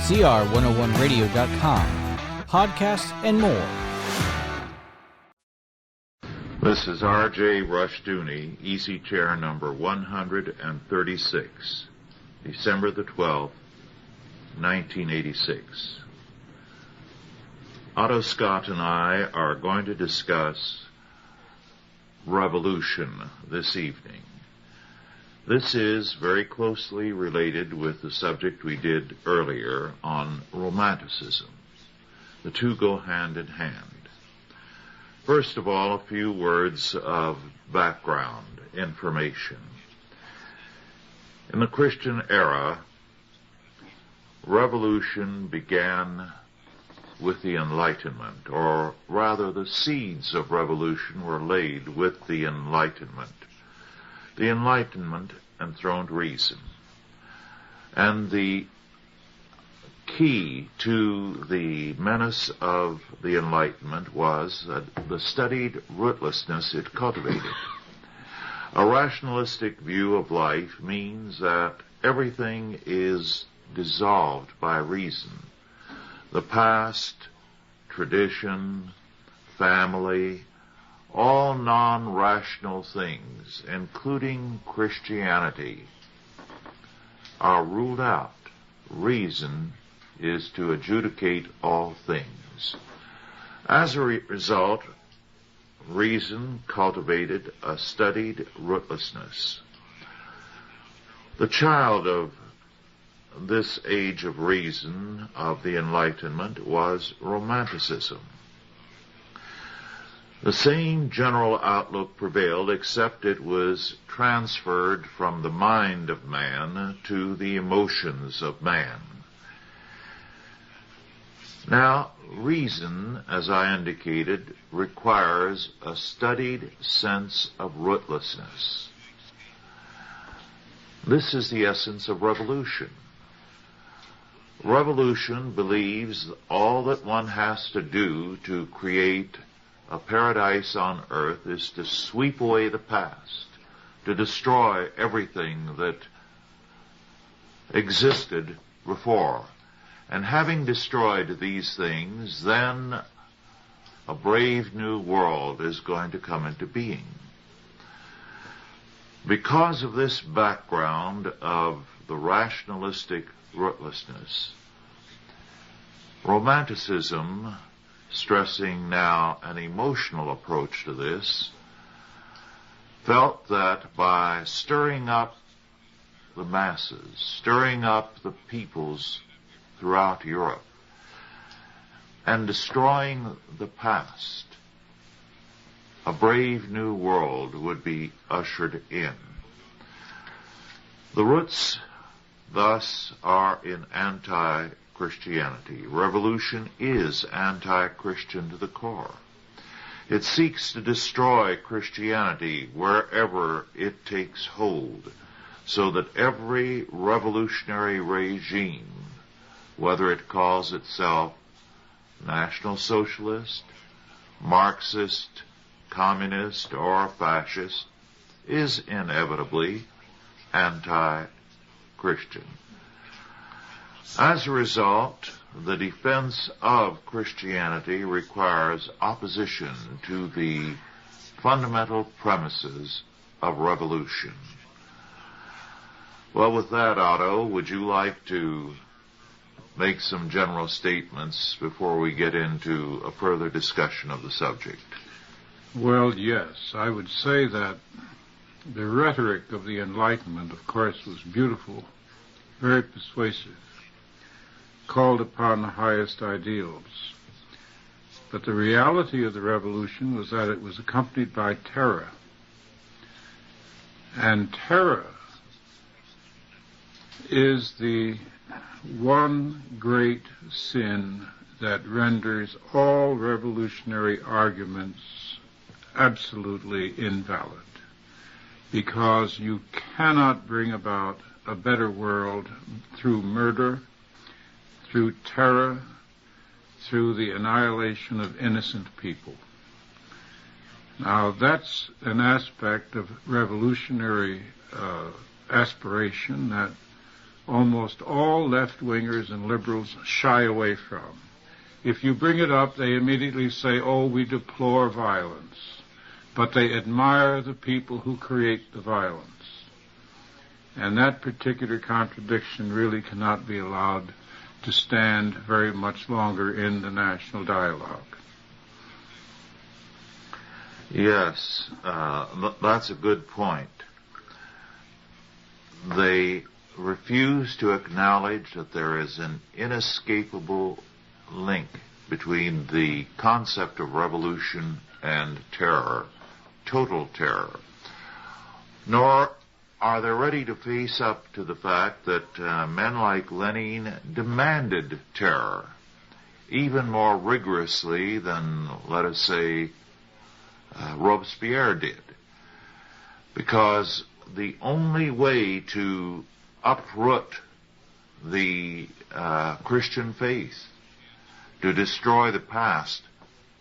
CR101radio.com, podcasts, and more. This is R.J. Rushdoony, Easy Chair number 136, December the 12th, 1986. Otto Scott and I are going to discuss revolution this evening. This is very closely related with the subject we did earlier on Romanticism. The two go hand in hand. First of all, a few words of background information. In the Christian era, revolution began with the Enlightenment, or rather the seeds of revolution were laid with the Enlightenment. The Enlightenment enthroned reason, and the key to the menace of the Enlightenment was the studied rootlessness it cultivated. A rationalistic view of life means that everything is dissolved by reason. The past, tradition, family, all non-rational things, including Christianity, are ruled out. Reason is to adjudicate all things. As a result, reason cultivated a studied rootlessness. The child of this age of reason, of the Enlightenment, was Romanticism. The same general outlook prevailed, except it was transferred from the mind of man to the emotions of man. Now, reason, as I indicated, requires a studied sense of rootlessness. This is the essence of revolution. Revolution believes all that one has to do to create a paradise on earth is to sweep away the past, to destroy everything that existed before. And having destroyed these things, then a brave new world is going to come into being. Because of this background of the rationalistic rootlessness, Romanticism, stressing now an emotional approach to this, felt that by stirring up the masses, stirring up the peoples throughout Europe, and destroying the past, a brave new world would be ushered in. The roots, thus, are in anti-Christianity. Revolution is anti-Christian to the core. It seeks to destroy Christianity wherever it takes hold, so that every revolutionary regime, whether it calls itself National Socialist, Marxist, Communist, or Fascist, is inevitably anti-Christian. As a result, the defense of Christianity requires opposition to the fundamental premises of revolution. Well, with that, Otto, would you like to make some general statements before we get into a further discussion of the subject? Well, yes. I would say that the rhetoric of the Enlightenment, of course, was beautiful, very persuasive, called upon the highest ideals. But the reality of the revolution was that it was accompanied by terror. And terror is the one great sin that renders all revolutionary arguments absolutely invalid, because you cannot bring about a better world through murder, through terror, through the annihilation of innocent people. Now, that's an aspect of revolutionary aspiration that almost all left-wingers and liberals shy away from. If you bring it up, they immediately say, oh, we deplore violence. But they admire the people who create the violence. And that particular contradiction really cannot be allowed to stand very much longer in the national dialogue. Yes, that's a good point. They refuse to acknowledge that there is an inescapable link between the concept of revolution and terror, total terror. Nor are they ready to face up to the fact that men like Lenin demanded terror, even more rigorously than, let us say, Robespierre did. Because the only way to uproot the Christian faith, to destroy the past,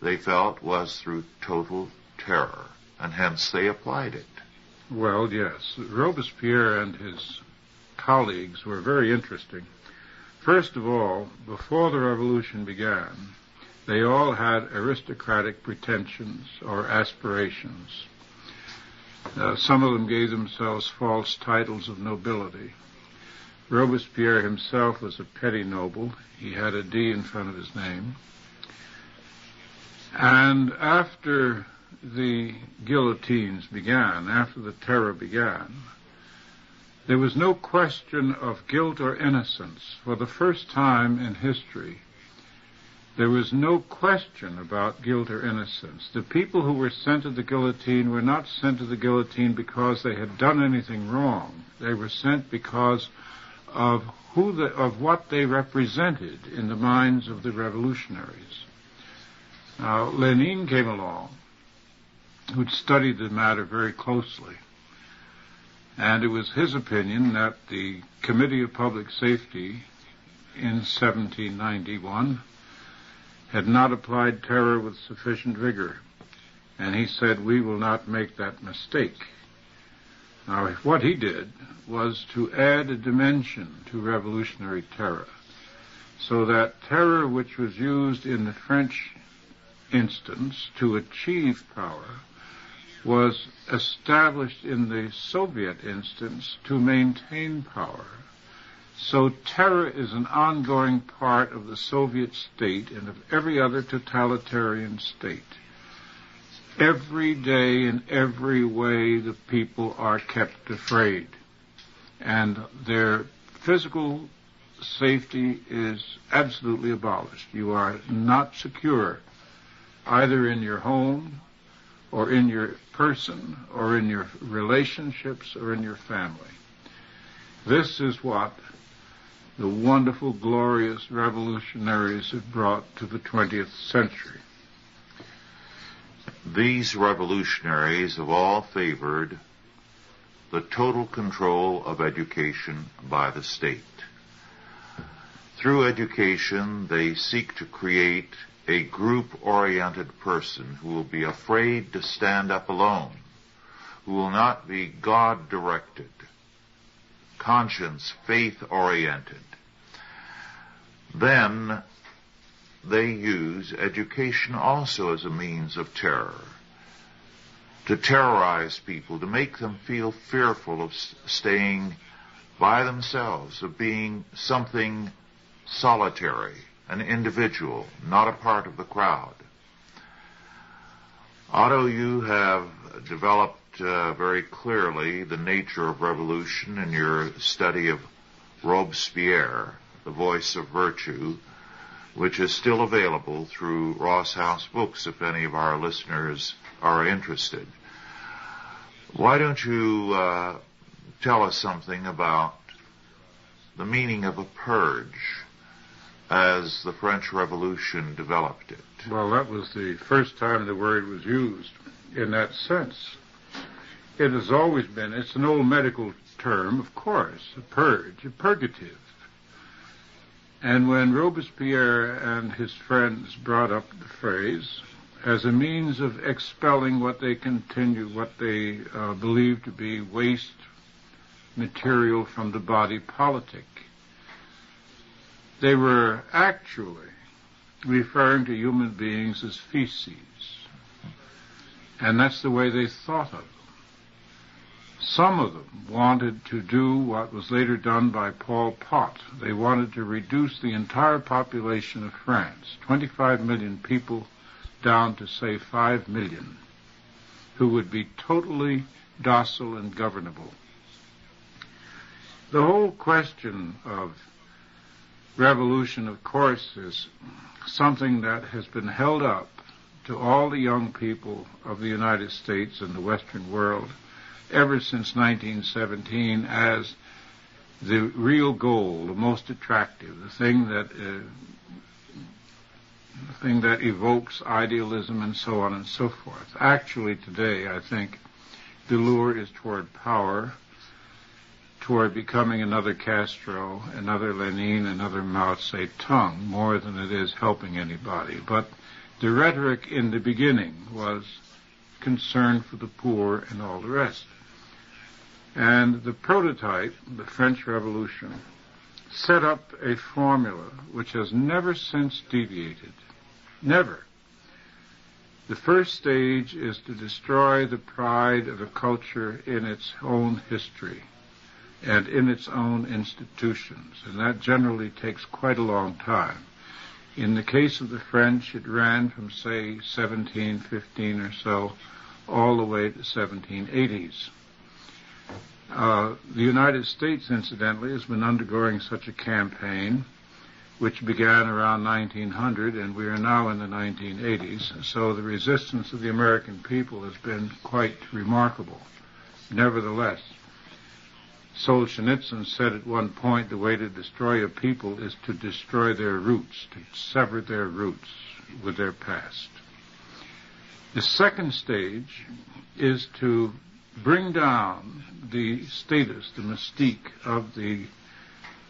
they felt was through total terror, and hence they applied it. Well, yes. Robespierre and his colleagues were very interesting. First of all, before the revolution began, they all had aristocratic pretensions or aspirations. Some of them gave themselves false titles of nobility. Robespierre himself was a petty noble. He had a D in front of his name. And after the guillotines began, after the terror began, there was no question of guilt or innocence. For the first time in history, there was no question about guilt or innocence. The people who were sent to the guillotine were not sent to the guillotine because they had done anything wrong. They were sent because of what they represented in the minds of the revolutionaries. Now, Lenin came along, who'd studied the matter very closely, and it was his opinion that the Committee of Public Safety in 1791 had not applied terror with sufficient vigor, and he said, we will not make that mistake. Now, what he did was to add a dimension to revolutionary terror, so that terror which was used in the French instance to achieve power was established in the Soviet instance to maintain power. So terror is an ongoing part of the Soviet state and of every other totalitarian state. Every day, in every way, the people are kept afraid, and their physical safety is absolutely abolished. You are not secure, either in your home, or in your person, or in your relationships, or in your family. This is what the wonderful, glorious revolutionaries have brought to the 20th century. These revolutionaries have all favored the total control of education by the state. Through education, they seek to create a group-oriented person who will be afraid to stand up alone, who will not be God-directed, conscience, faith-oriented. Then they use education also as a means of terror, to terrorize people, to make them feel fearful of staying by themselves, of being something solitary, an individual, not a part of the crowd. Otto, you have developed very clearly the nature of revolution in your study of Robespierre, The Voice of Virtue, which is still available through Ross House Books if any of our listeners are interested. Why don't you tell us something about the meaning of a purge as the French Revolution developed it? Well, that was the first time the word was used in that sense. It has always been, it's an old medical term, of course, a purge, a purgative. And when Robespierre and his friends brought up the phrase as a means of expelling what they believed to be waste material from the body politic. They were actually referring to human beings as feces. And that's the way they thought of them. Some of them wanted to do what was later done by Pol Pot. They wanted to reduce the entire population of France, 25 million people, down to, say, 5 million, who would be totally docile and governable. The whole question of revolution, of course, is something that has been held up to all the young people of the United States and the Western world ever since 1917 as the real goal, the most attractive, the thing that evokes idealism and so on and so forth. Actually, today, I think the lure is toward power, toward becoming another Castro, another Lenin, another Mao Zedong, more than it is helping anybody. But the rhetoric in the beginning was concern for the poor and all the rest. And the prototype, the French Revolution, set up a formula which has never since deviated. Never. The first stage is to destroy the pride of a culture in its own history and in its own institutions, and that generally takes quite a long time. In the case of the French, it ran from, say, 1715 or so, all the way to 1780s. The United States, incidentally, has been undergoing such a campaign, which began around 1900, and we are now in the 1980s, so the resistance of the American people has been quite remarkable. Nevertheless, Solzhenitsyn said at one point the way to destroy a people is to destroy their roots, to sever their roots with their past. The second stage is to bring down the status, the mystique of the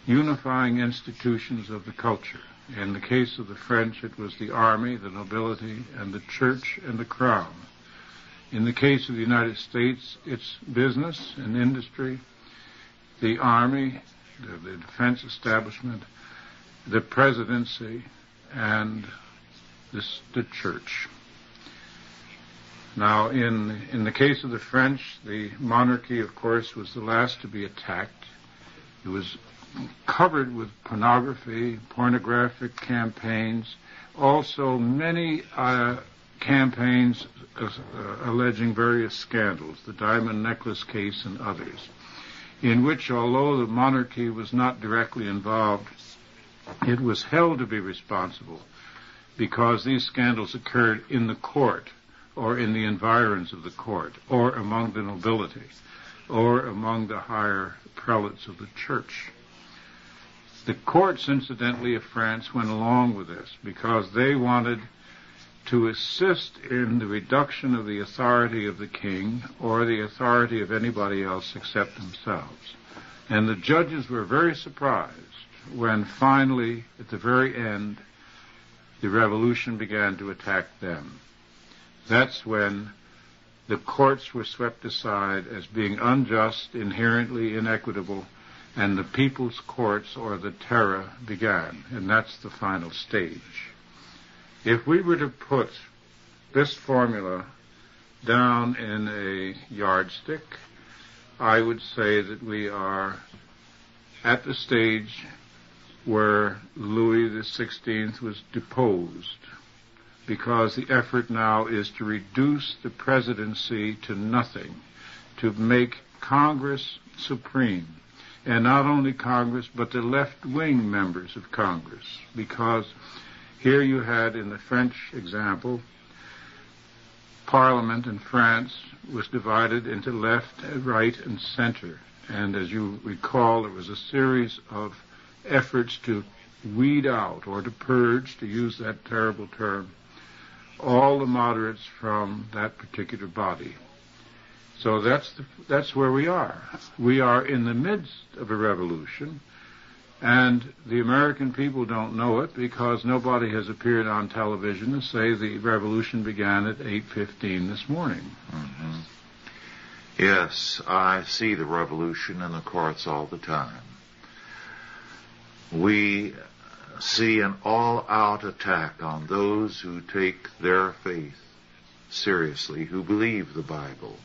unifying institutions of the culture. In the case of the French, it was the army, the nobility, and the church and the crown. In the case of the United States, it's business and industry, the army, the defense establishment, the presidency, and the church. Now, in the case of the French, the monarchy, of course, was the last to be attacked. It was covered with pornography, pornographic campaigns, also many campaigns alleging various scandals, the diamond necklace case and others, in which, although the monarchy was not directly involved, it was held to be responsible because these scandals occurred in the court or in the environs of the court or among the nobility or among the higher prelates of the church. The courts, incidentally, of France went along with this because they wanted to assist in the reduction of the authority of the king or the authority of anybody else except themselves. And the judges were very surprised when finally, at the very end, the revolution began to attack them. That's when the courts were swept aside as being unjust, inherently inequitable, and the people's courts, or the terror, began. And that's the final stage. If we were to put this formula down in a yardstick, I would say that we are at the stage where Louis XVI was deposed, because the effort now is to reduce the presidency to nothing, to make Congress supreme, and not only Congress, but the left-wing members of Congress, because here you had, in the French example, Parliament in France was divided into left, right, and center, and as you recall, there was a series of efforts to weed out, or to purge, to use that terrible term, all the moderates from that particular body. So that's where we are. We are in the midst of a revolution, and the American people don't know it because nobody has appeared on television to say the revolution began at 8:15 this morning. Mm-hmm. Yes, I see the revolution in the courts all the time. We see an all-out attack on those who take their faith seriously, who believe the Bible.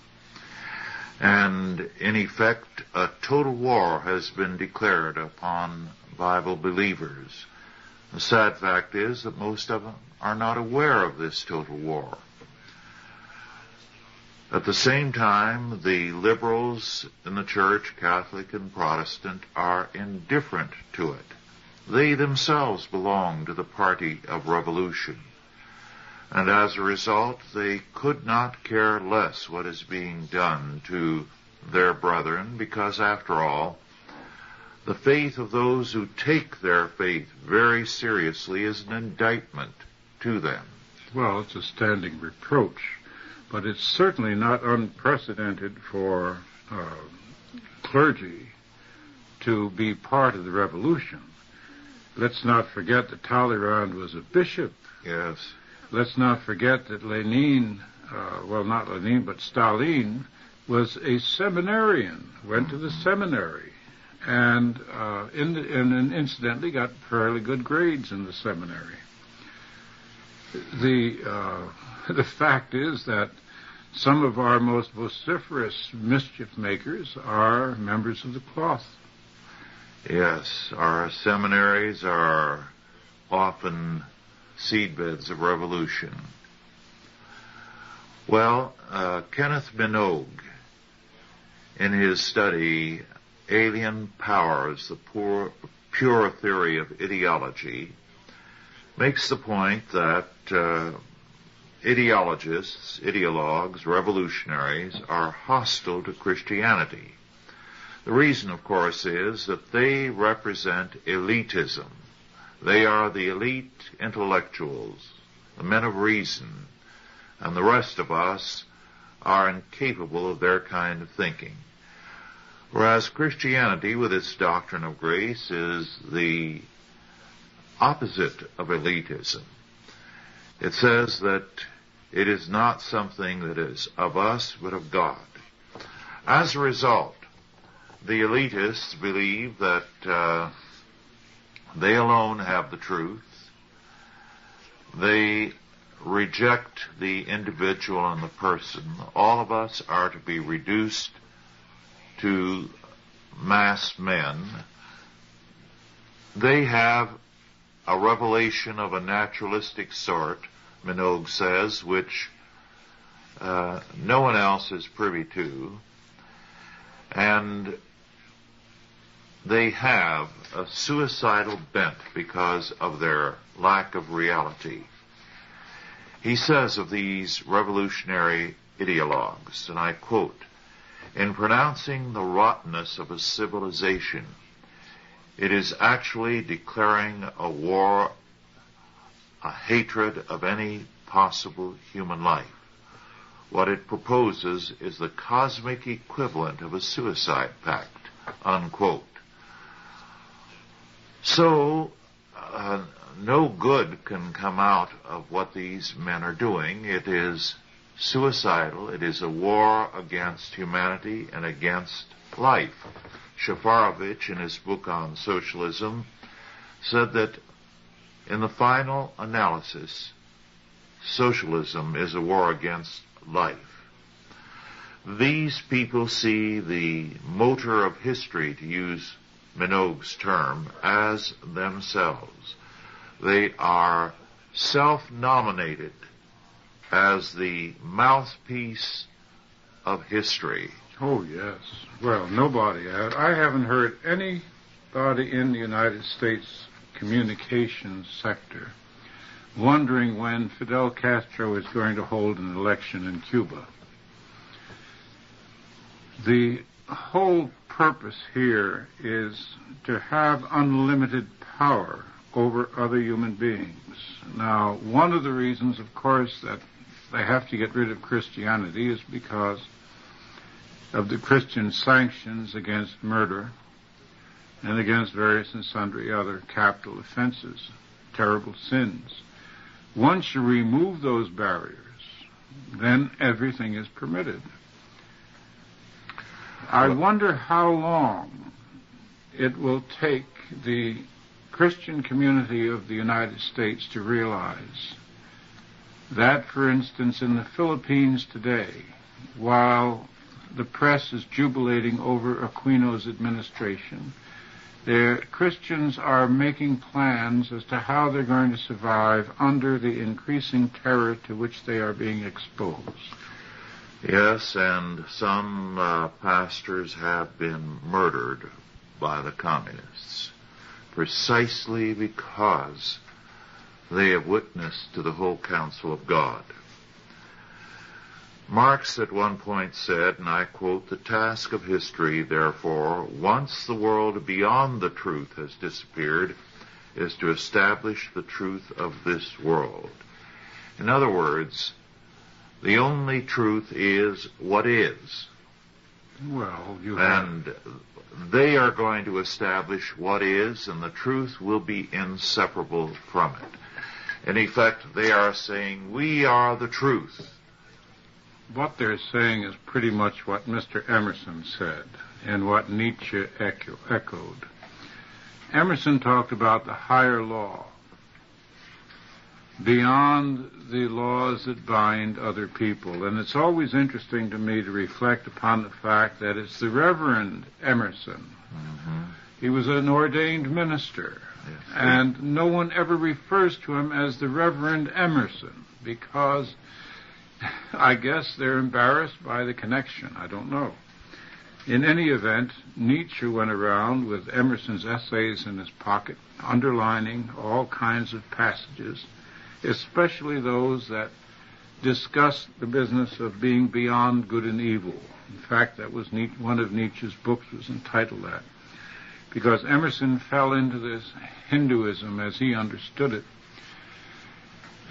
And in effect, a total war has been declared upon Bible believers. The sad fact is that most of them are not aware of this total war. At the same time, the liberals in the church, Catholic and Protestant, are indifferent to it. They themselves belong to the party of revolution. And as a result, they could not care less what is being done to their brethren, because after all, the faith of those who take their faith very seriously is an indictment to them. Well, it's a standing reproach, but it's certainly not unprecedented for clergy to be part of the revolution. Let's not forget that Talleyrand was a bishop. Yes. Let's not forget that Lenin, not Lenin, but Stalin, was a seminarian, went to the seminary, and incidentally got fairly good grades in the seminary. The fact is that some of our most vociferous mischief makers are members of the cloth. Yes, our seminaries are often seedbeds of revolution. Well, Kenneth Minogue, in his study, Alien Powers, the Pure Theory of Ideology, makes the point that ideologues, revolutionaries, are hostile to Christianity. The reason, of course, is that they represent elitism. They are the elite intellectuals, the men of reason, and the rest of us are incapable of their kind of thinking. Whereas Christianity, with its doctrine of grace, is the opposite of elitism. It says that it is not something that is of us, but of God. As a result, the elitists believe that they alone have the truth. They reject the individual and the person. All of us are to be reduced to mass men. They have a revelation of a naturalistic sort, Minogue says, which no one else is privy to. And they have a suicidal bent because of their lack of reality. He says of these revolutionary ideologues, and I quote, "In pronouncing the rottenness of a civilization, it is actually declaring a war, a hatred of any possible human life. What it proposes is the cosmic equivalent of a suicide pact," unquote. So, no good can come out of what these men are doing. It is suicidal. It is a war against humanity and against life. Shafarevich, in his book on socialism, said that in the final analysis, socialism is a war against life. These people see the motor of history, to use Minogue's term, as themselves. They are self-nominated as the mouthpiece of history. Oh, yes. Well, nobody. I haven't heard anybody in the United States communications sector wondering when Fidel Castro is going to hold an election in Cuba. The whole purpose here is to have unlimited power over other human beings. Now, one of the reasons, of course, that they have to get rid of Christianity is because of the Christian sanctions against murder and against various and sundry other capital offenses, terrible sins. Once you remove those barriers, then everything is permitted. I wonder how long it will take the Christian community of the United States to realize that, for instance, in the Philippines today, while the press is jubilating over Aquino's administration, Christians are making plans as to how they're going to survive under the increasing terror to which they are being exposed. Yes, and some pastors have been murdered by the communists precisely because they have witnessed to the whole counsel of God. Marx at one point said, and I quote, "The task of history, therefore, once the world beyond the truth has disappeared, is to establish the truth of this world." In other words, the only truth is what is. Well, and they are going to establish what is, and the truth will be inseparable from it. In effect, they are saying, we are the truth. What they're saying is pretty much what Mr. Emerson said and what Nietzsche echoed. Emerson talked about the higher law, beyond the laws that bind other people. And it's always interesting to me to reflect upon the fact that it's the Reverend Emerson. Mm-hmm. He was an ordained minister, yes, and no one ever refers to him as the Reverend Emerson because I guess they're embarrassed by the connection. I don't know. In any event, Nietzsche went around with Emerson's essays in his pocket, underlining all kinds of passages, especially those that discuss the business of being beyond good and evil. In fact, that was one of Nietzsche's books was entitled that, because Emerson fell into this Hinduism as he understood it.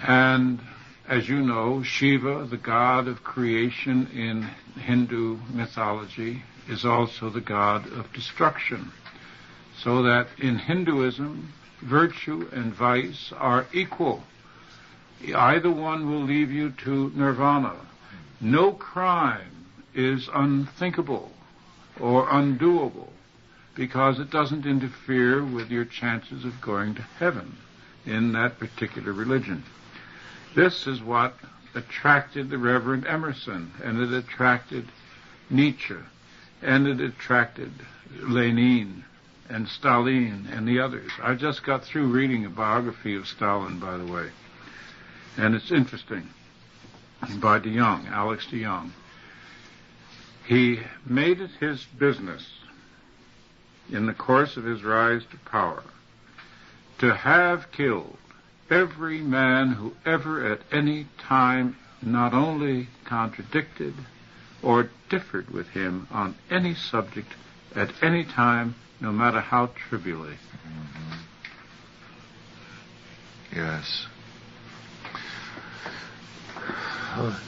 And as you know, Shiva, the god of creation in Hindu mythology, is also the god of destruction. So that in Hinduism, virtue and vice are equal. Either one will lead you to nirvana. No crime is unthinkable or undoable because it doesn't interfere with your chances of going to heaven in that particular religion. This is what attracted the Reverend Emerson, and it attracted Nietzsche, and it attracted Lenin and Stalin and the others. I just got through reading a biography of Stalin, by the way, and it's interesting, by DeYoung, Alex DeYoung. He made it his business in the course of his rise to power to have killed every man who ever at any time not only contradicted or differed with him on any subject at any time, no matter how trivially. Mm-hmm. Yes.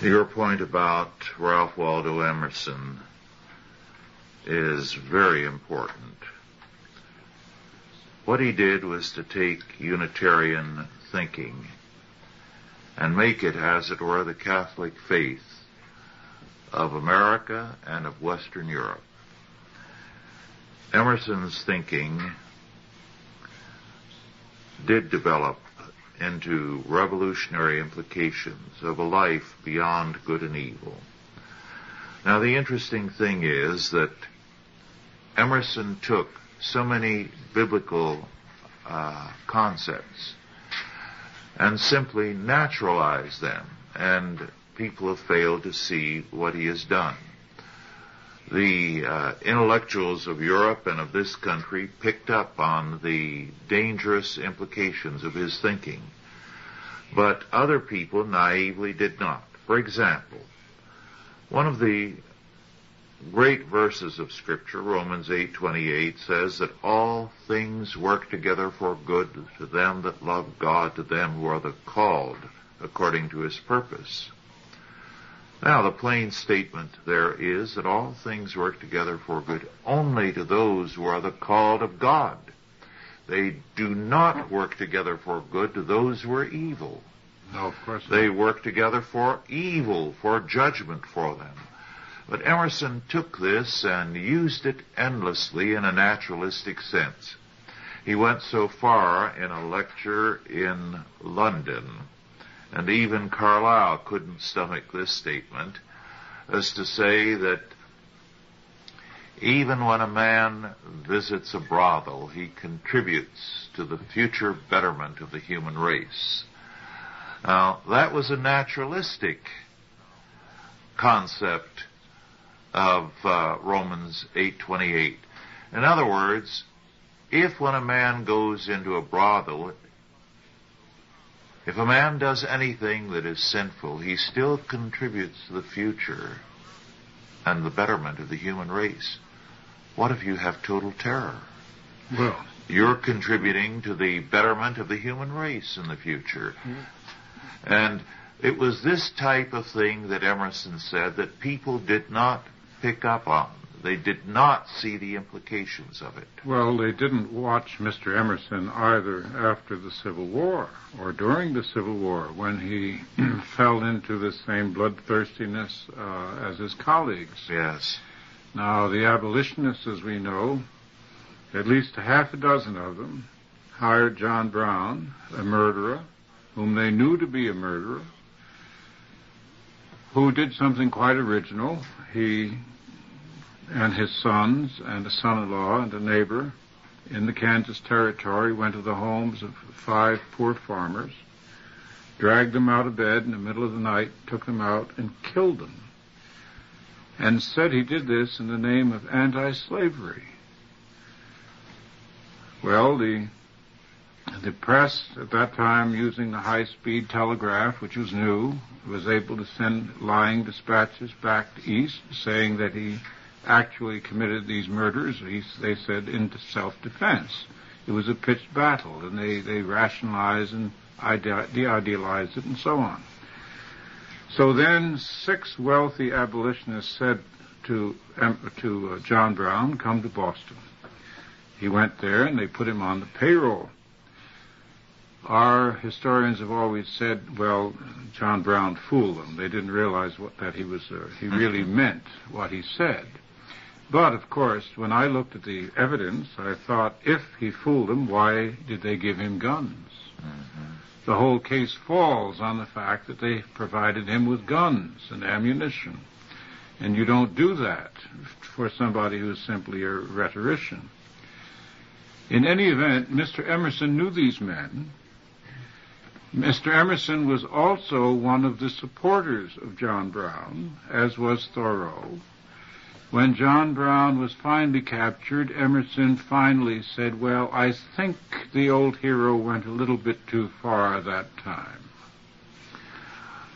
Your point about Ralph Waldo Emerson is very important. What he did was to take Unitarian thinking and make it, as it were, the Catholic faith of America and of Western Europe. Emerson's thinking did develop into revolutionary implications of a life beyond good and evil. Now, the interesting thing is that Emerson took so many biblical concepts and simply naturalized them, and people have failed to see what he has done. The intellectuals of Europe and of this country picked up on the dangerous implications of his thinking, but other people naively did not. For example, one of the great verses of Scripture, Romans 8:28, says that all things work together for good to them that love God, to them who are the called according to his purpose. Now, the plain statement there is that all things work together for good only to those who are the called of God. They do not work together for good to those who are evil. No, of course not. They work together for evil, for judgment for them. But Emerson took this and used it endlessly in a naturalistic sense. He went so far in a lecture in London, and even Carlyle couldn't stomach this statement, as to say that even when a man visits a brothel, he contributes to the future betterment of the human race. Now, that was a naturalistic concept of Romans 8:28. In other words, if when a man goes into a brothel, if a man does anything that is sinful, he still contributes to the future and the betterment of the human race. What if you have total terror? Well, you're contributing to the betterment of the human race in the future. And it was this type of thing that Emerson said that people did not pick up on. They did not see the implications of it. Well, they didn't watch Mr. Emerson either after the Civil War or during the Civil War, when he fell into the same bloodthirstiness as his colleagues. Yes. Now, the abolitionists, as we know, at least a half a dozen of them, hired John Brown, a murderer, whom they knew to be a murderer, who did something quite original. He and his sons and a son-in-law and a neighbor in the Kansas Territory went to the homes of 5 poor farmers, dragged them out of bed in the middle of the night, took them out and killed them, and said he did this in the name of anti-slavery. Well, the press at that time, using the high-speed telegraph, which was new, was able to send lying dispatches back east saying that he actually committed these murders, they said, into self-defense. It was a pitched battle, and they rationalized and de-idealized it and so on. So then 6 wealthy abolitionists said to John Brown, come to Boston. He went there, and they put him on the payroll. Our historians have always said, well, John Brown fooled them. They didn't realize that he really meant what he said. But, of course, when I looked at the evidence, I thought, if he fooled them, why did they give him guns? Mm-hmm. The whole case falls on the fact that they provided him with guns and ammunition. And you don't do that for somebody who's simply a rhetorician. In any event, Mr. Emerson knew these men. Mr. Emerson was also one of the supporters of John Brown, as was Thoreau. When John Brown was finally captured, Emerson finally said, well, I think the old hero went a little bit too far that time.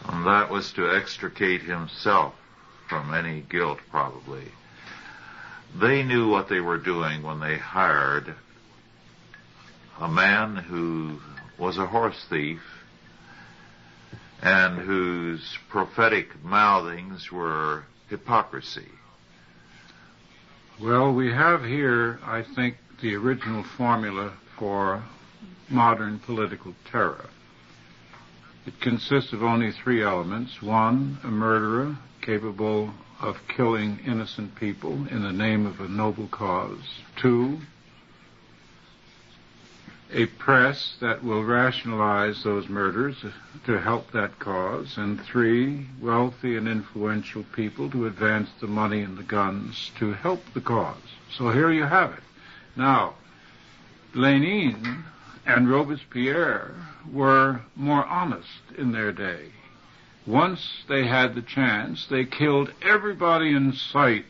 And that was to extricate himself from any guilt, probably. They knew what they were doing when they hired a man who was a horse thief and whose prophetic mouthings were hypocrisy. Well, we have here, I think, the original formula for modern political terror. It consists of only 3 elements. 1, a murderer capable of killing innocent people in the name of a noble cause. 2, a press that will rationalize those murders to help that cause. And 3, wealthy and influential people to advance the money and the guns to help the cause. So here you have it. Now, Lenin and Robespierre were more honest in their day. Once they had the chance, they killed everybody in sight.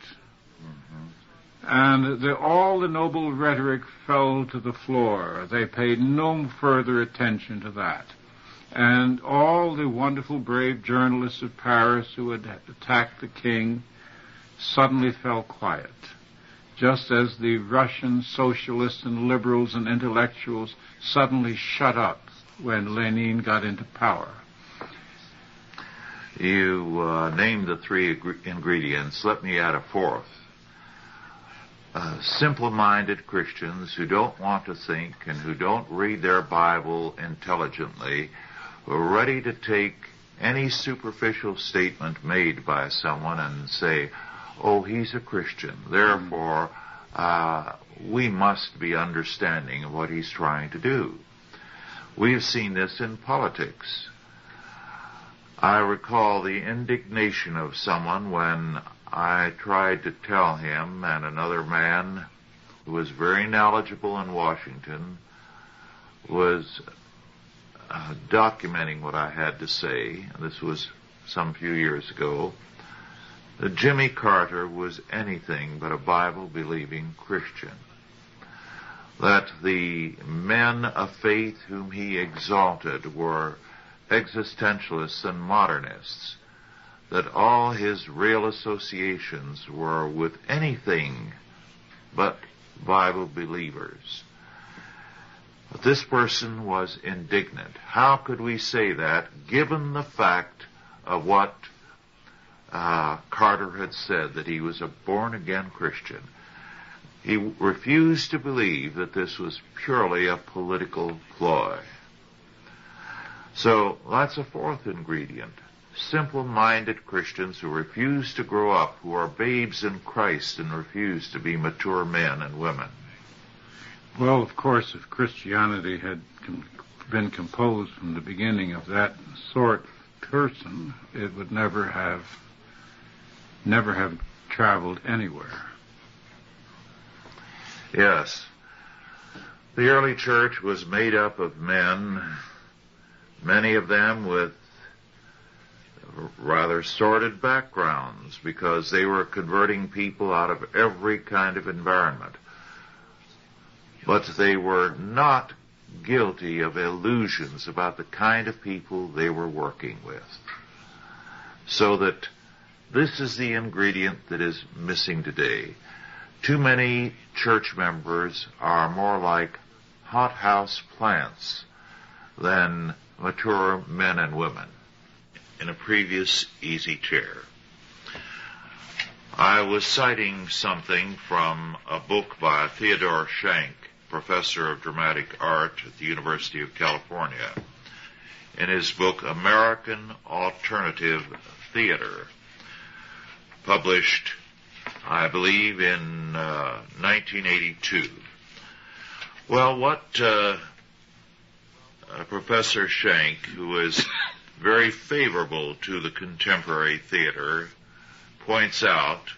And all the noble rhetoric fell to the floor. They paid no further attention to that. And all the wonderful, brave journalists of Paris who had attacked the king suddenly fell quiet, just as the Russian socialists and liberals and intellectuals suddenly shut up when Lenin got into power. You named the 3 ingredients. Let me add a 4th. Simple-minded Christians who don't want to think and who don't read their Bible intelligently are ready to take any superficial statement made by someone and say, oh, he's a Christian, therefore we must be understanding of what he's trying to do. We've seen this in politics. I recall the indignation of someone when I tried to tell him and another man who was very knowledgeable in Washington was documenting what I had to say. This was some few years ago. That Jimmy Carter was anything but a Bible-believing Christian. That the men of faith whom he exalted were existentialists and modernists. That all his real associations were with anything but Bible believers. But this person was indignant. How could we say that, given the fact of what Carter had said, that he was a born-again Christian? He refused to believe that this was purely a political ploy. So that's a fourth ingredient. Simple-minded Christians who refuse to grow up, who are babes in Christ and refuse to be mature men and women. Well, of course, if Christianity had been composed from the beginning of that sort of person, it would never have traveled anywhere. Yes. The early church was made up of men, many of them with rather sordid backgrounds, because they were converting people out of every kind of environment. But they were not guilty of illusions about the kind of people they were working with. So that this is the ingredient that is missing today. Too many church members are more like hothouse plants than mature men and women. In a previous Easy Chair, I was citing something from a book by Theodore Schenck, professor of dramatic art at the University of California, in his book American Alternative Theater, published, I believe, in 1982. Well, what Professor Schenck, who is very favorable to the contemporary theater, points out,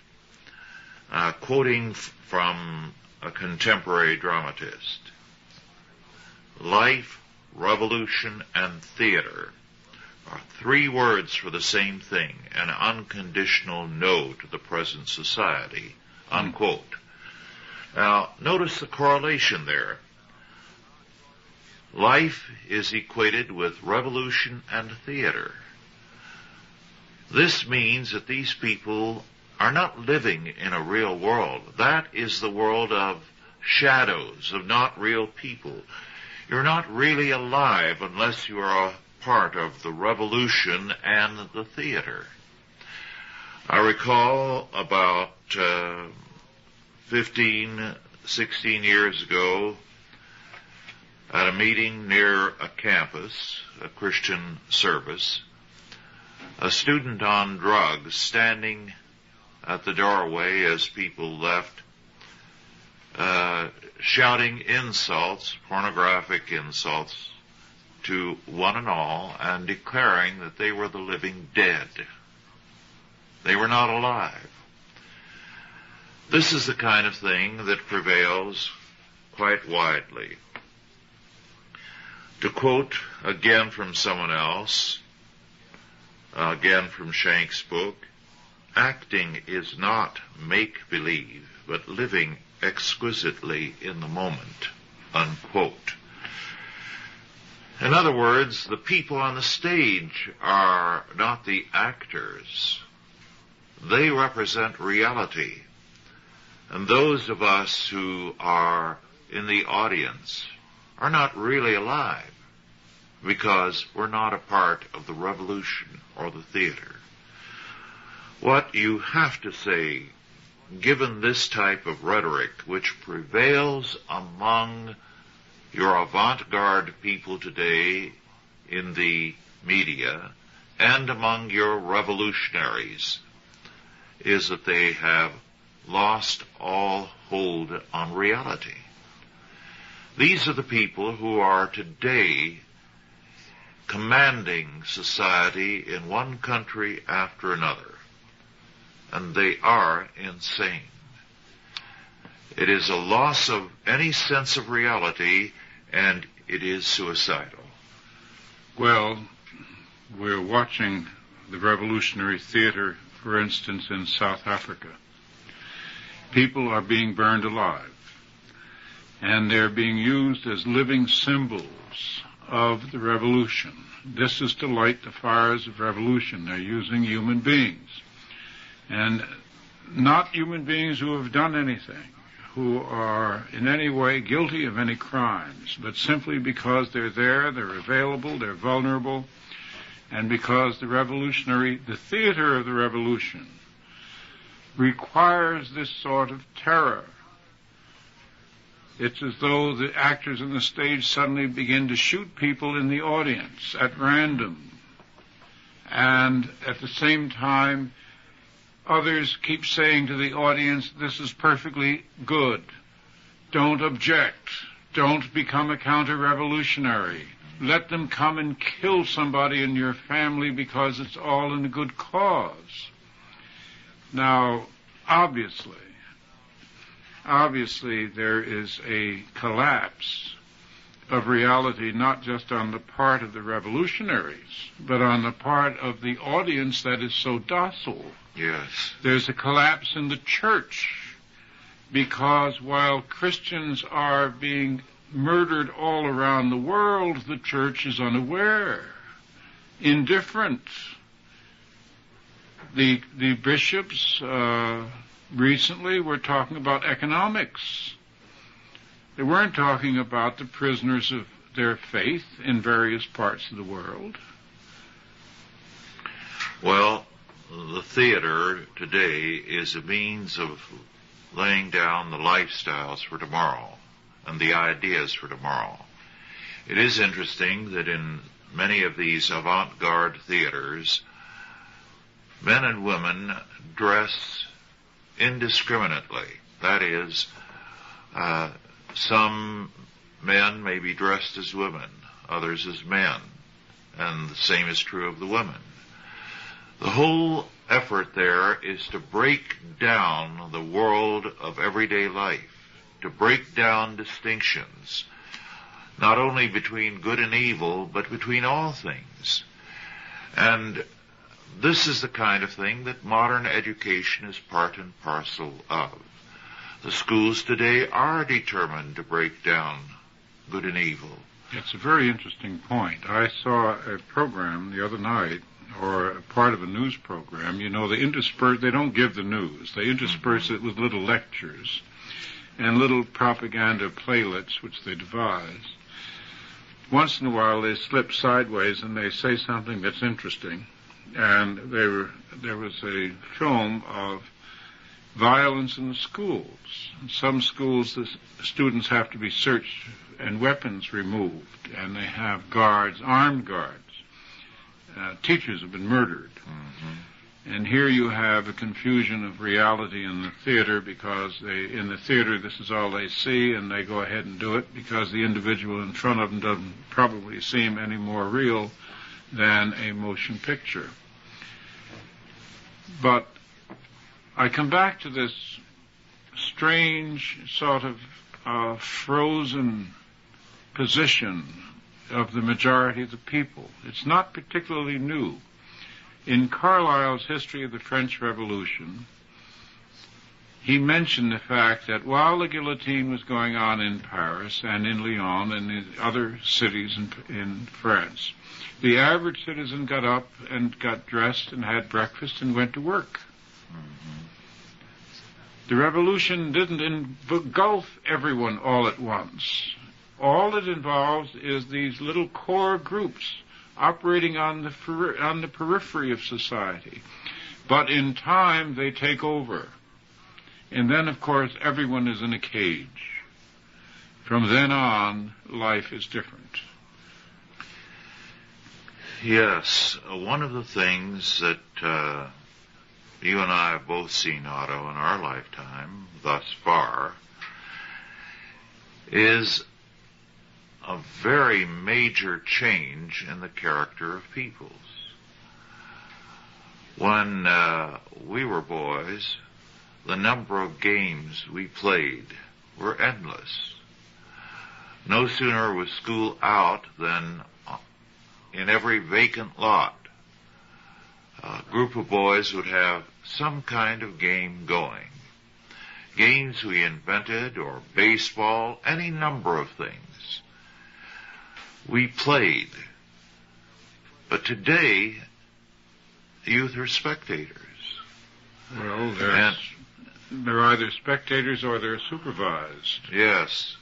quoting from a contemporary dramatist, life, revolution, and theater are three words for the same thing, an unconditional no to the present society, unquote. Now, notice the correlation there. Life is equated with revolution and theater. This means that these people are not living in a real world. That is the world of shadows, of not real people. You're not really alive unless you are a part of the revolution and the theater. I recall about 15, 16 years ago, at a meeting near a campus, a Christian service, a student on drugs standing at the doorway as people left, shouting insults, pornographic insults, to one and all, and declaring that they were the living dead. They were not alive. This is the kind of thing that prevails quite widely. To quote again from someone else, again from Schenck's book, acting is not make-believe, but living exquisitely in the moment, unquote. In other words, the people on the stage are not the actors. They represent reality. And those of us who are in the audience are not really alive, because we're not a part of the revolution or the theater. What you have to say, given this type of rhetoric which prevails among your avant-garde people today in the media and among your revolutionaries, is that they have lost all hold on reality. These are the people who are today commanding society in one country after another, and they are insane. It is a loss of any sense of reality, and it is suicidal. Well, we're watching the revolutionary theater, for instance, in South Africa. People are being burned alive, and they're being used as living symbols of the revolution. This is to light the fires of revolution. They're using human beings, and not human beings who have done anything, who are in any way guilty of any crimes, but simply because they're there, they're available, they're vulnerable, and because the theater of the revolution requires this sort of terror. It's as though the actors on the stage suddenly begin to shoot people in the audience at random. And at the same time, others keep saying to the audience, this is perfectly good. Don't object. Don't become a counter-revolutionary. Let them come and kill somebody in your family because it's all in a good cause. Now, obviously, there is a collapse of reality, not just on the part of the revolutionaries, but on the part of the audience that is so docile. Yes. There's a collapse in the church, because while Christians are being murdered all around the world, the church is unaware, indifferent. The bishops recently were talking about economics. They weren't talking about the prisoners of their faith in various parts of the world. Well, the theater today is a means of laying down the lifestyles for tomorrow and the ideas for tomorrow. It is interesting that in many of these avant-garde theaters, men and women dress indiscriminately. That is, some men may be dressed as women, others as men, and the same is true of the women. The whole effort there is to break down the world of everyday life, to break down distinctions, not only between good and evil, but between all things. And this is the kind of thing that modern education is part and parcel of. The schools today are determined to break down good and evil. It's a very interesting point. I saw a program the other night, or a part of a news program. You know, they don't give the news. They intersperse it with little lectures and little propaganda playlets which they devise. Once in a while they slip sideways and they say something that's interesting. And there was a film of violence in the schools. In some schools, the students have to be searched and weapons removed, and they have guards, armed guards. Teachers have been murdered. Mm-hmm. And here you have a confusion of reality in the theater, because in the theater this is all they see, and they go ahead and do it because the individual in front of them doesn't probably seem any more real than a motion picture. But I come back to this strange sort of frozen position of the majority of the people. It's not particularly new. In Carlyle's History of the French Revolution, he mentioned the fact that while the guillotine was going on in Paris and in Lyon and in other cities in France, the average citizen got up and got dressed and had breakfast and went to work. Mm-hmm. The revolution didn't engulf everyone all at once. All it involves is these little core groups operating on the periphery of society. But in time, they take over. And then, of course, everyone is in a cage. From then on, life is different. Yes, one of the things that you and I have both seen, Otto, in our lifetime thus far, is a very major change in the character of peoples. When we were boys, the number of games we played were endless. No sooner was school out than in every vacant lot, a group of boys would have some kind of game going. Games we invented, or baseball, any number of things. We played. But today, youth are spectators. Well, they're either spectators or they're supervised. Yes.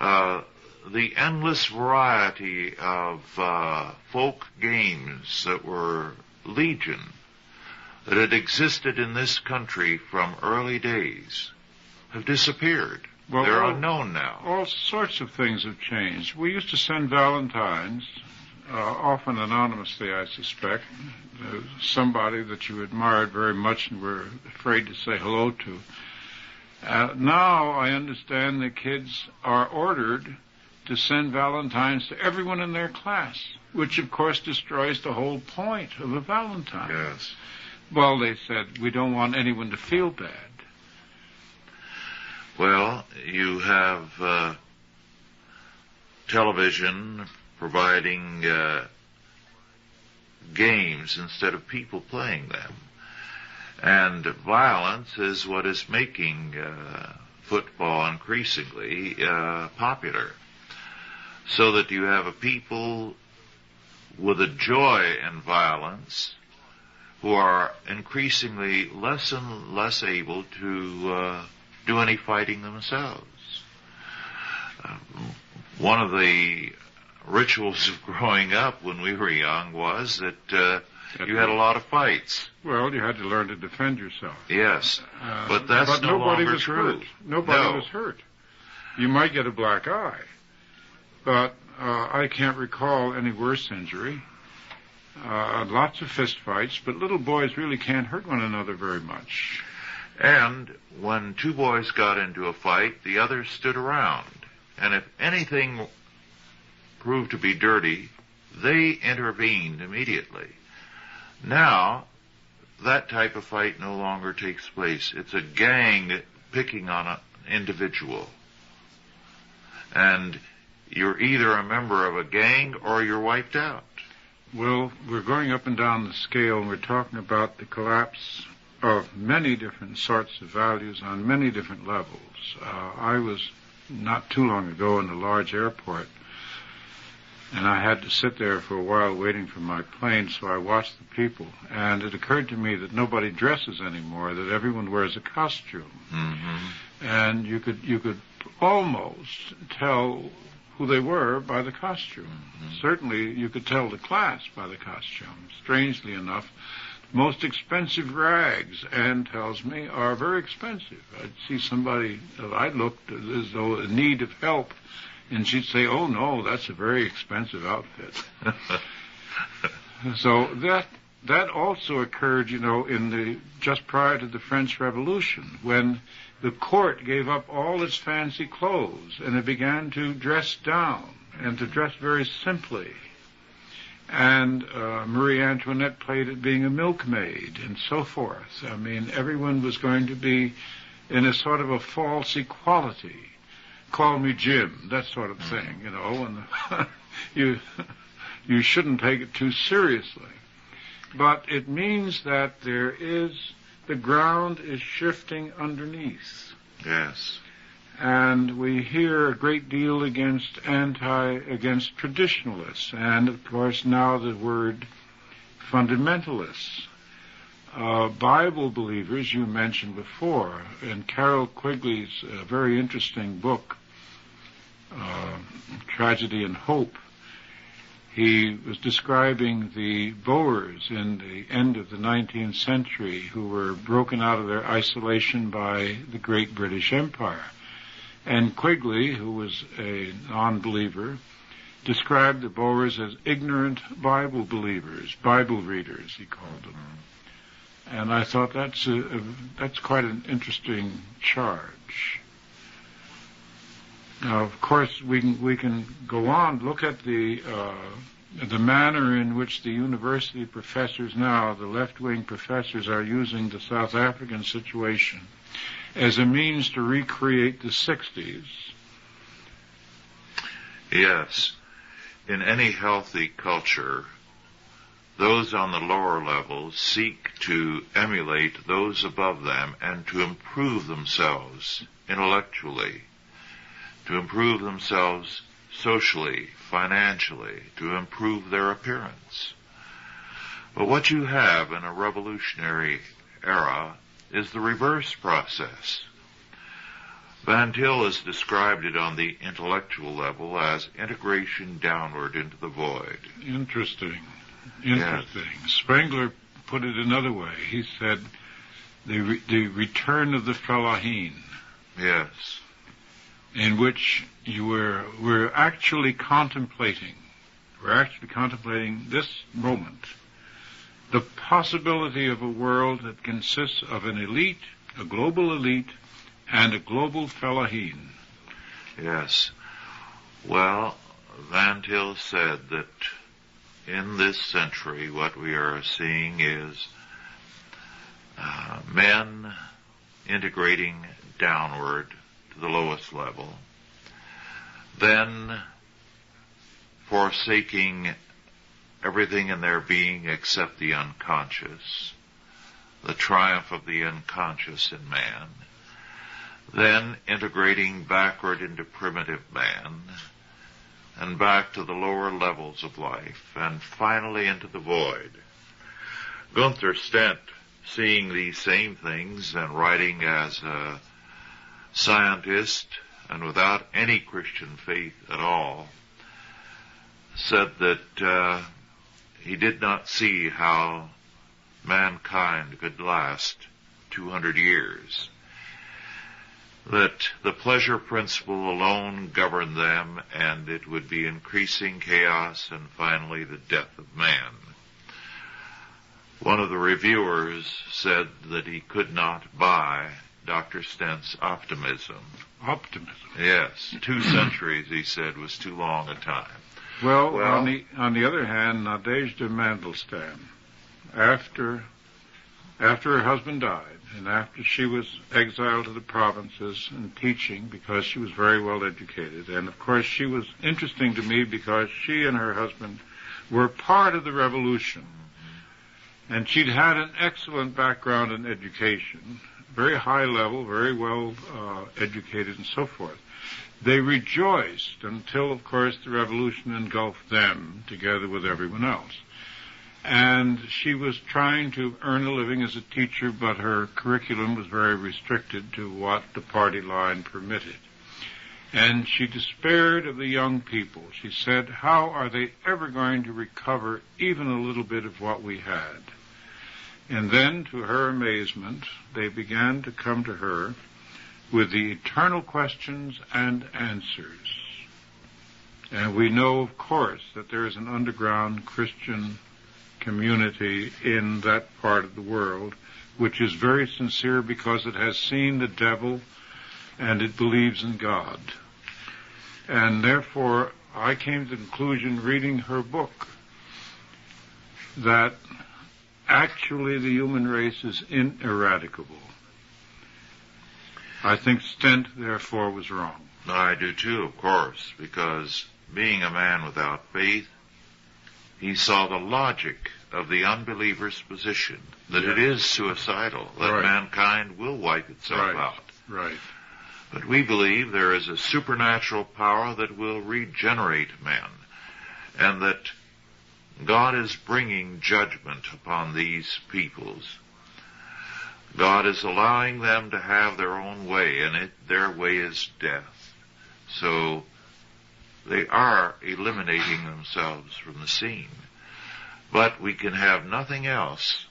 The endless variety of folk games that were legion, that had existed in this country from early days, have disappeared. Well, they're unknown now. All sorts of things have changed. We used to send valentines, often anonymously, I suspect, somebody that you admired very much and were afraid to say hello to. Now I understand the kids are ordered to send valentines to everyone in their class, which of course destroys the whole point of a valentine. Yes. Well, they said, we don't want anyone to feel bad. Well, you have television providing games instead of people playing them. And violence is what is making football increasingly popular. So that you have a people with a joy in violence who are increasingly less and less able to do any fighting themselves. One of the rituals of growing up when we were young was that you had a lot of fights. Well, you had to learn to defend yourself. Yes, but that's no longer true. Nobody was hurt. You might get a black eye, but I can't recall any worse injury. Lots of fist fights, but little boys really can't hurt one another very much. And when two boys got into a fight, the others stood around. And if anything proved to be dirty, they intervened immediately. Now, that type of fight no longer takes place. It's a gang picking on an individual. And you're either a member of a gang or you're wiped out. Well, we're going up and down the scale, and we're talking about the collapse of many different sorts of values on many different levels. I was not too long ago in a large airport, and I had to sit there for a while waiting for my plane, so I watched the people, and it occurred to me that nobody dresses anymore, that everyone wears a costume. Mm-hmm. And you could almost tell who they were by the costume. Mm-hmm. Certainly you could tell the class by the costume. Strangely enough, most expensive rags, Anne tells me, are very expensive. I'd see somebody that I looked as though in need of help, and she'd say, oh no, that's a very expensive outfit. So that also occurred, just prior to the French Revolution, when the court gave up all its fancy clothes and it began to dress down and to dress very simply. And Marie Antoinette played at being a milkmaid and so forth. I mean, everyone was going to be in a sort of a false equality. Call me Jim, that sort of thing, and you shouldn't take it too seriously. But it means that the ground is shifting underneath. Yes. And we hear a great deal against traditionalists, and of course now the word fundamentalists. Bible believers you mentioned before, in Carol Quigley's very interesting book, Tragedy and Hope, he was describing the Boers in the end of the 19th century who were broken out of their isolation by the great British Empire. And Quigley, who was a non-believer, described the Boers as ignorant Bible believers, Bible readers, he called them. And I thought that's quite an interesting charge. Now, of course, we can go on, look at the manner in which the university professors now, the left-wing professors, are using the South African situation as a means to recreate the 60s. Yes. In any healthy culture, those on the lower levels seek to emulate those above them and to improve themselves intellectually, to improve themselves socially, financially, to improve their appearance. But what you have in a revolutionary era is the reverse process. Van Til has described it on the intellectual level as integration downward into the void. Interesting. Yes. Spengler put it another way. He said the return of the fellaheen. Yes. In which we're actually contemplating this moment, the possibility of a world that consists of an elite, a global elite, and a global fellaheen. Yes. Well, Van Til said that in this century what we are seeing is men integrating downward to the lowest level, then forsaking everything in their being except the unconscious, the triumph of the unconscious in man, then integrating backward into primitive man, and back to the lower levels of life, and finally into the void. Gunther Stent, seeing these same things and writing as a scientist and without any Christian faith at all, said that he did not see how mankind could last 200 years, that the pleasure principle alone governed them, and it would be increasing chaos and finally the death of man. One of the reviewers said that he could not buy Dr. Stent's optimism. Optimism. Yes, 2 centuries, he said, was too long a time. Well, on the other hand, Nadezhda Mandelstam, after her husband died, and after she was exiled to the provinces and teaching because she was very well educated, and of course she was interesting to me because she and her husband were part of the revolution, and she'd had an excellent background in education, very high level, very well educated and so forth. They rejoiced until, of course, the revolution engulfed them together with everyone else. And she was trying to earn a living as a teacher, but her curriculum was very restricted to what the party line permitted. And she despaired of the young people. She said, how are they ever going to recover even a little bit of what we had? And then, to her amazement, they began to come to her with the eternal questions and answers. And we know, of course, that there is an underground Christian community in that part of the world which is very sincere because it has seen the devil and it believes in God. And therefore, I came to the conclusion, reading her book, that actually the human race is ineradicable. I think Stent, therefore, was wrong. I do too, of course, because being a man without faith, he saw the logic of the unbeliever's position, that it is suicidal, that mankind will wipe itself out. Right. But we believe there is a supernatural power that will regenerate men, and that God is bringing judgment upon these peoples. God is allowing them to have their own way, and their way is death. So they are eliminating themselves from the scene. But we can have nothing else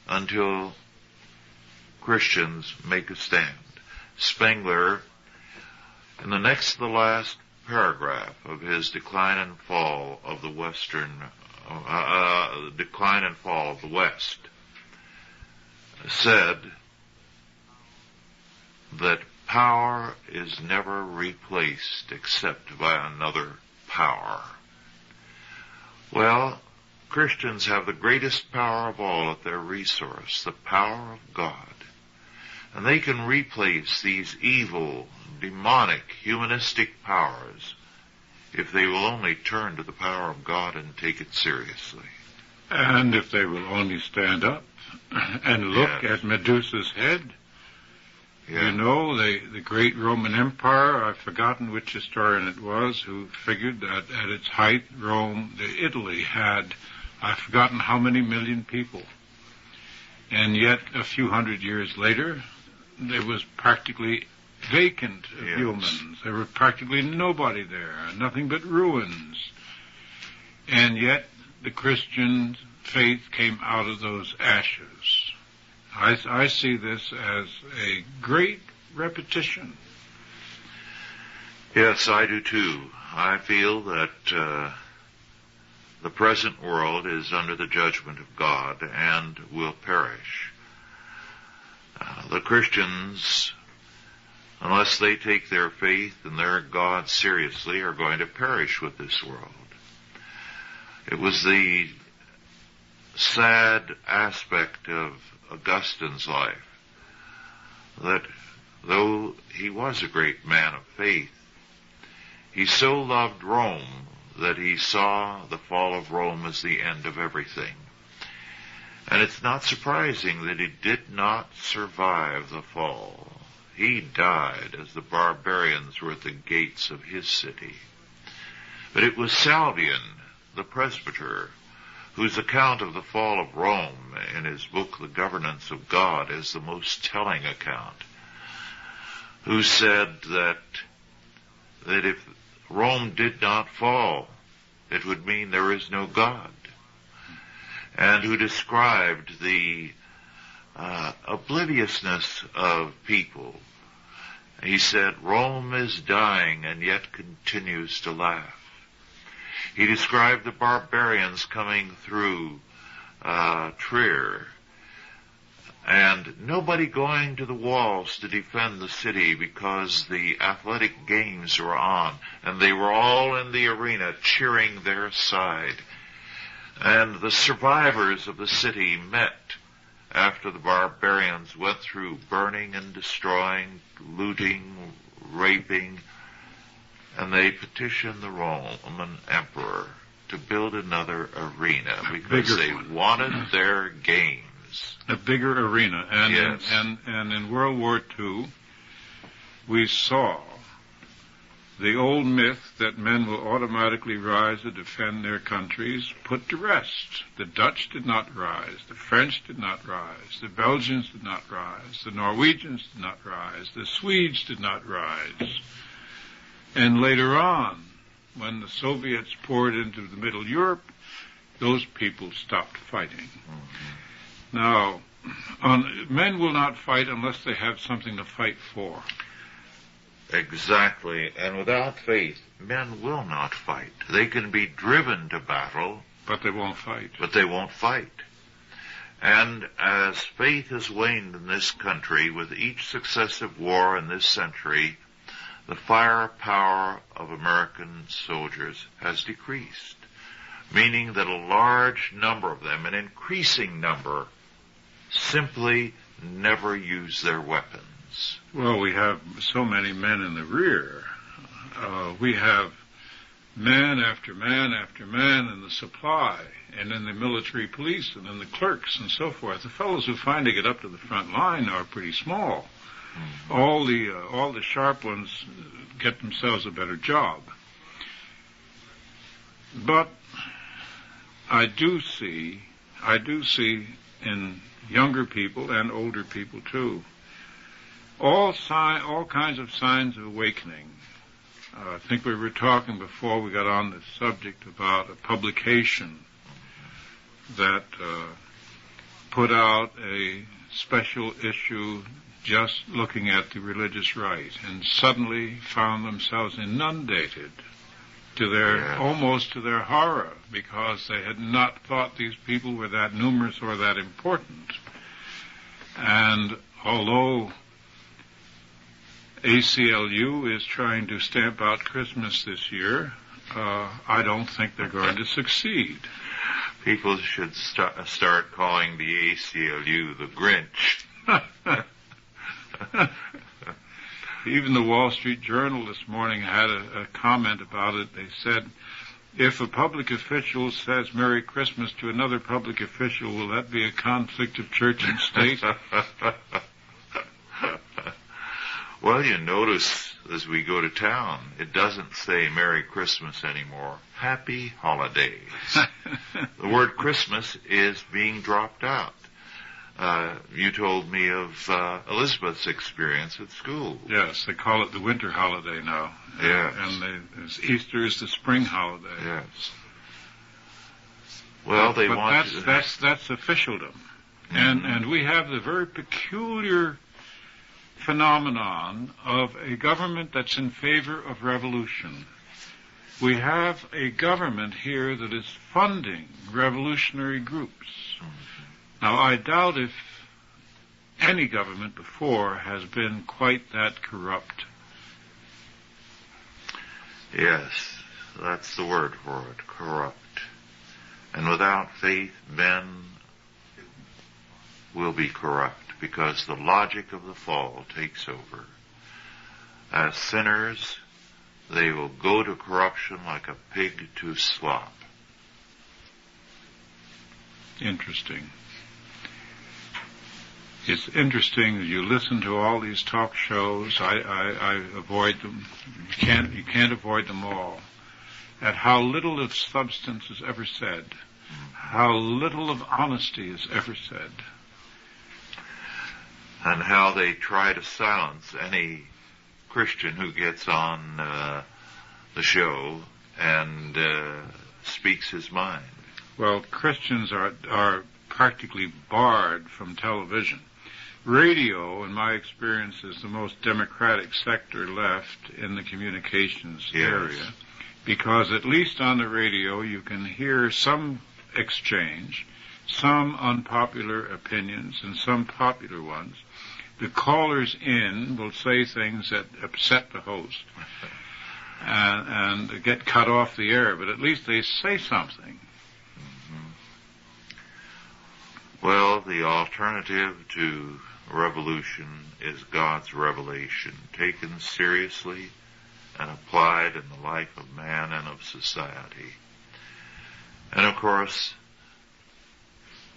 until Christians make a stand. Spengler, in the next to the last paragraph of his Decline and Fall of the West, said that power is never replaced except by another power. Well, Christians have the greatest power of all at their resource, the power of God. And they can replace these evil, demonic, humanistic powers if they will only turn to the power of God and take it seriously. And if they will only stand up and look at Medusa's head. Yeah. You know, the great Roman Empire, I've forgotten which historian it was, who figured that at its height, Italy had, I've forgotten how many million people. And yet, a few hundred years later, there was practically vacant of humans. There was practically nobody there, nothing but ruins. And yet, the Christian faith came out of those ashes. I see this as a great repetition. Yes, I do too. I feel that the present world is under the judgment of God and will perish. The Christians, unless they take their faith and their God seriously, are going to perish with this world. It was the sad aspect of Augustine's life that though he was a great man of faith, he so loved Rome that he saw the fall of Rome as the end of everything. And it's not surprising that he did not survive the fall. He died as the barbarians were at the gates of his city. But it was Salvian, the presbyter, whose account of the fall of Rome in his book, The Governance of God, is the most telling account, who said that if Rome did not fall, it would mean there is no God, and who described the obliviousness of people. He said, Rome is dying and yet continues to laugh. He described the barbarians coming through Trier, and nobody going to the walls to defend the city because the athletic games were on, and they were all in the arena cheering their side. And the survivors of the city met after the barbarians went through burning and destroying, looting, raping, and they petitioned the Roman emperor to build another arena because they wanted their games. A bigger arena. And, yes. and in World War II, we saw the old myth that men will automatically rise to defend their countries put to rest. The Dutch did not rise. The French did not rise. The Belgians did not rise. The Norwegians did not rise. The Swedes did not rise. And later on, when the Soviets poured into the Middle Europe, those people stopped fighting. Mm-hmm. Now, men will not fight unless they have something to fight for. Exactly. And without faith, men will not fight. They can be driven to battle, but they won't fight. And as faith has waned in this country with each successive war in this century, the firepower of American soldiers has decreased, meaning that a large number of them, an increasing number, simply never use their weapons. Well, we have so many men in the rear. We have man after man after man in the supply and in the military police and in the clerks and so forth. The fellows who finally get up to the front line are pretty small. Mm-hmm. All the sharp ones get themselves a better job. But I do see in younger people and older people too, all kinds of signs of awakening. I think we were talking before we got on this subject about a publication that put out a special issue just looking at the religious right, and suddenly found themselves inundated to their almost to their horror, because they had not thought these people were that numerous or that important. And although ACLU is trying to stamp out Christmas this year, I don't think they're going to succeed. People should start calling the ACLU the Grinch. Even the Wall Street Journal this morning had a comment about it. They said, if a public official says Merry Christmas to another public official, will that be a conflict of church and state? Well, you notice as we go to town, it doesn't say Merry Christmas anymore. Happy Holidays. The word Christmas is being dropped out. You told me of Elizabeth's experience at school. Yes, they call it the winter holiday now. Yes. And Easter is the spring holiday. Yes. Well, that's officialdom. Mm-hmm. And we have the very peculiar phenomenon of a government that's in favor of revolution. We have a government here that is funding revolutionary groups. Now, I doubt if any government before has been quite that corrupt. Yes, that's the word for it, corrupt. And without faith, men will be corrupt, because the logic of the fall takes over. As sinners, they will go to corruption like a pig to slop. Interesting. It's interesting that you listen to all these talk shows. I avoid them. You can't avoid them all. At how little of substance is ever said. How little of honesty is ever said. And how they try to silence any Christian who gets on the show and speaks his mind. Well, Christians are practically barred from television. Radio, in my experience, is the most democratic sector left in the communications area, because at least on the radio you can hear some exchange, some unpopular opinions and some popular ones. The callers in will say things that upset the host and get cut off the air, but at least they say something. Well, the alternative to revolution is God's revelation, taken seriously and applied in the life of man and of society. And of course,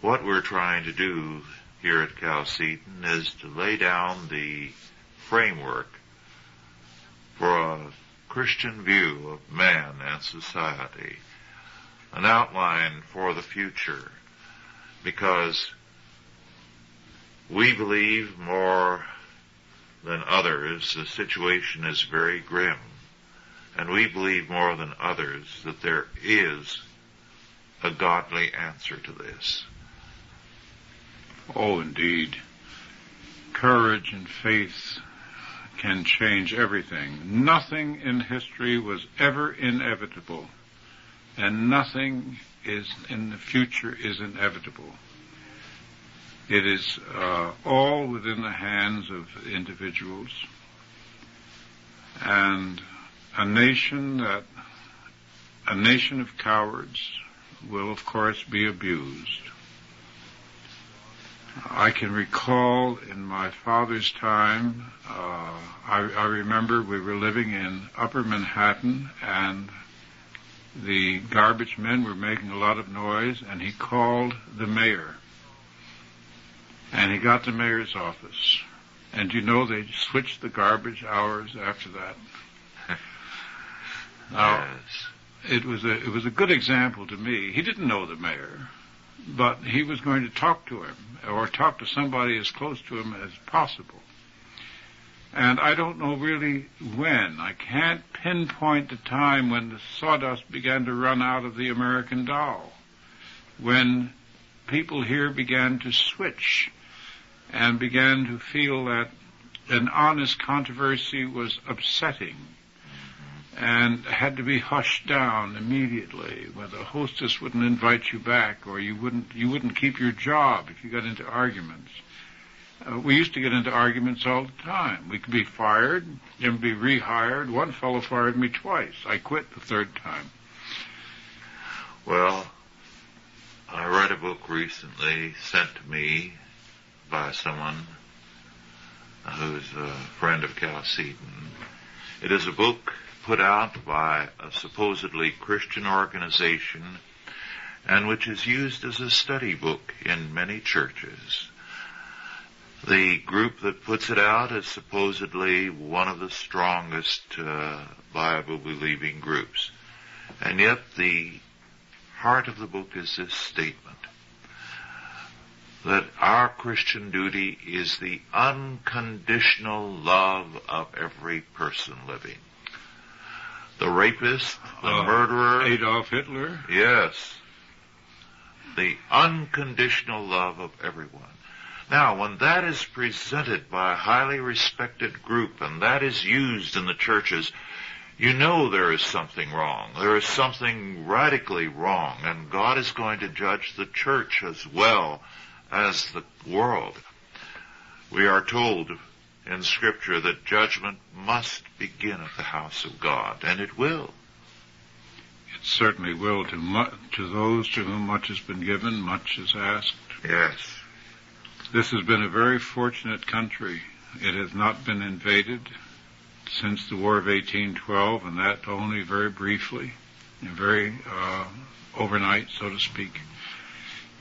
what we're trying to do here at Chalcedon is to lay down the framework for a Christian view of man and society, an outline for the future, because we believe more than others the situation is very grim, and we believe more than others that there is a godly answer to this. Oh, indeed. Courage and faith can change everything. Nothing in history was ever inevitable, and nothing in the future is inevitable. It is all within the hands of individuals, and a nation of cowards will, of course, be abused. I can recall in my father's time, I remember we were living in Upper Manhattan, and the garbage men were making a lot of noise, and he called the mayor. And he got the mayor's office. And you know, they switched the garbage hours after that. Now, it was a good example to me. He didn't know the mayor, but he was going to talk to him, or talk to somebody as close to him as possible. And I don't know really when. I can't pinpoint the time when the sawdust began to run out of the American doll, when people here began to switch and began to feel that an honest controversy was upsetting and had to be hushed down immediately, where the hostess wouldn't invite you back, or you wouldn't keep your job if you got into arguments. we used to get into arguments all the time. We could be fired, then be rehired. One fellow fired me twice. I quit the third time. Well, I read a book recently sent to me by someone who's a friend of Chalcedon. It is a book put out by a supposedly Christian organization and which is used as a study book in many churches. The group that puts it out is supposedly one of the strongest Bible-believing groups. And yet the heart of the book is this statement, that our Christian duty is the unconditional love of every person living. The rapist, the murderer. Adolf Hitler. Yes. The unconditional love of everyone. Now, when that is presented by a highly respected group and that is used in the churches, you know there is something wrong. There is something radically wrong, and God is going to judge the church as well as the world. We are told in Scripture that judgment must begin at the house of God, and it will. It certainly will. To those to whom much has been given, much is asked. Yes. This has been a very fortunate country. It has not been invaded since the War of 1812, and that only very briefly, very overnight, so to speak.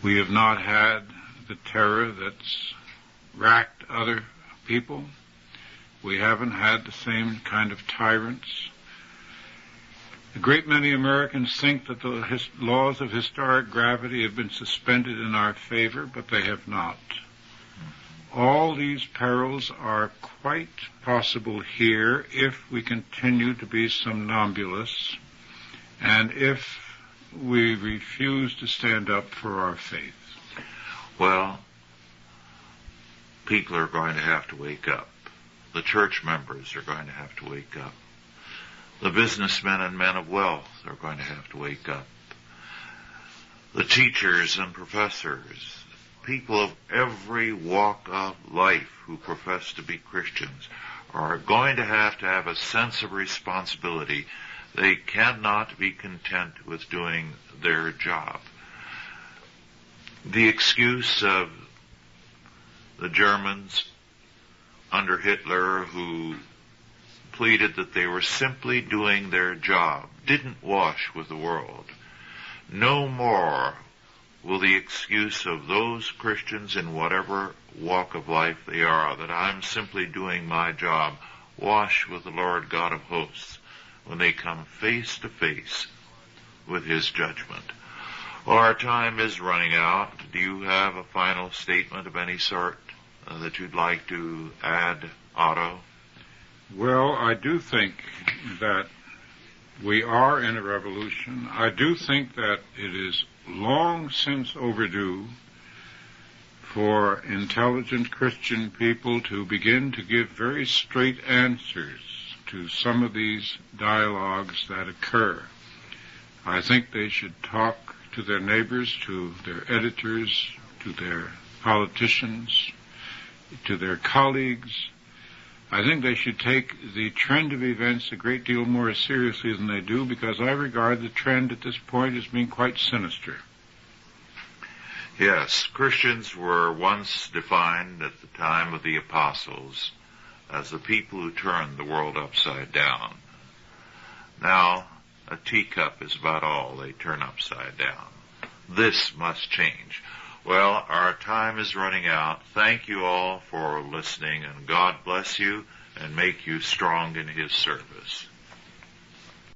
We have not had the terror that's racked other people. We haven't had the same kind of tyrants. A great many Americans think that the laws of historic gravity have been suspended in our favor, but they have not. All these perils are quite possible here if we continue to be somnambulists and if we refuse to stand up for our faith. Well, people are going to have to wake up. The church members are going to have to wake up. The businessmen and men of wealth are going to have to wake up. The teachers and professors, people of every walk of life who profess to be Christians, are going to have a sense of responsibility. They cannot be content with doing their job. The excuse of the Germans under Hitler who pleaded that they were simply doing their job didn't wash with the world. No more will the excuse of those Christians in whatever walk of life they are, that I'm simply doing my job, wash with the Lord God of hosts when they come face to face with his judgment. Well, our time is running out. Do you have a final statement of any sort that you'd like to add, Otto? Well, I do think that we are in a revolution. I do think that it is long since overdue for intelligent Christian people to begin to give very straight answers to some of these dialogues that occur. I think they should talk to their neighbors, to their editors, to their politicians, to their colleagues. I think they should take the trend of events a great deal more seriously than they do, because I regard the trend at this point as being quite sinister. Yes, Christians were once defined at the time of the apostles as the people who turned the world upside down. Now, a teacup is about all they turn upside down. This must change. Well, our time is running out. Thank you all for listening, and God bless you and make you strong in his service.